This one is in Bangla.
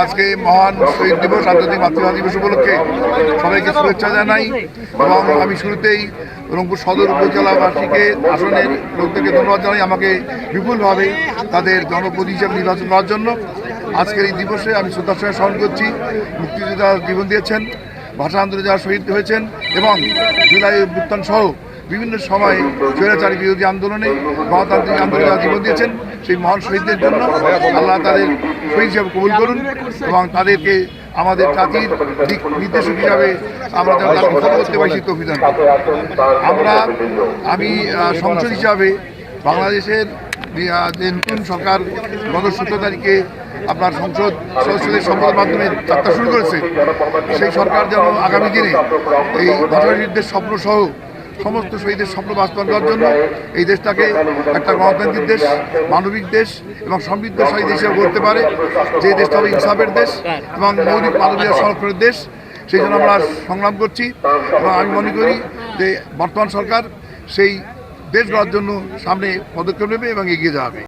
আজকে মহান শহীদ দিবস, আন্তর্জাতিক মাতৃভাষা দিবস উপলক্ষে সবাইকে শুভেচ্ছা জানাই এবং আমি শুরুতেই রংপুর সদর উপজেলাবাসীকে আসনের লোকদেরকে ধন্যবাদ জানাই আমাকে বিপুলভাবে তাদের জনপ্রতিনিধি হিসেবে নির্বাচন করার জন্য। আজকের এই দিবসে আমি শ্রদ্ধার সঙ্গে স্মরণ করছি মুক্তিযোদ্ধা জীবন দিয়েছেন, ভাষা আন্দোলনে যারা শহীদ হয়েছেন এবং জুলাই অভ্যুত্থান সহ বিভিন্ন সময়ে স্বৈরাচারী বিরোধী আন্দোলনে গণতান্ত্রিক আন্দোলনে যারা জীবন দিয়েছেন সেই মহান শহীদদের জন্য আল্লাহ তাদের শহীদ হিসাবে কবুল করুন এবং তাদেরকে আমাদের জাতির দিক নির্দেশক হিসাবে আমরা যেন তাদেরকে ফলো করতে পারি সেই তৌফিক দান করুন। আমি সংসদ হিসাবে বাংলাদেশের যে নতুন সরকার গত 17 তারিখে আপনার সংসদ সদস্যদের সম্পদের মাধ্যমে যাত্রা শুরু করেছে, সেই সরকার যেন আগামী দিনে এই ভাষাশহীদদের স্বপ্ন সহ সমস্ত শহীদের স্বপ্ন বাস্তবায়ন করার জন্য এই দেশটাকে একটা গণতান্ত্রিক দেশ, মানবিক দেশ এবং সমৃদ্ধশালী দেশ হিসেবে গড়তে পারে, যে দেশটা হবে ইনসাফের দেশ এবং মৌলিক মানবীয় সংরক্ষণের দেশ। সেই জন্য আমরা সংগ্রাম করছি এবং আমি মনে করি যে বর্তমান সরকার সেই দেশ গড়ার জন্য সামনে পদক্ষেপ নেবে এবং এগিয়ে যাবে।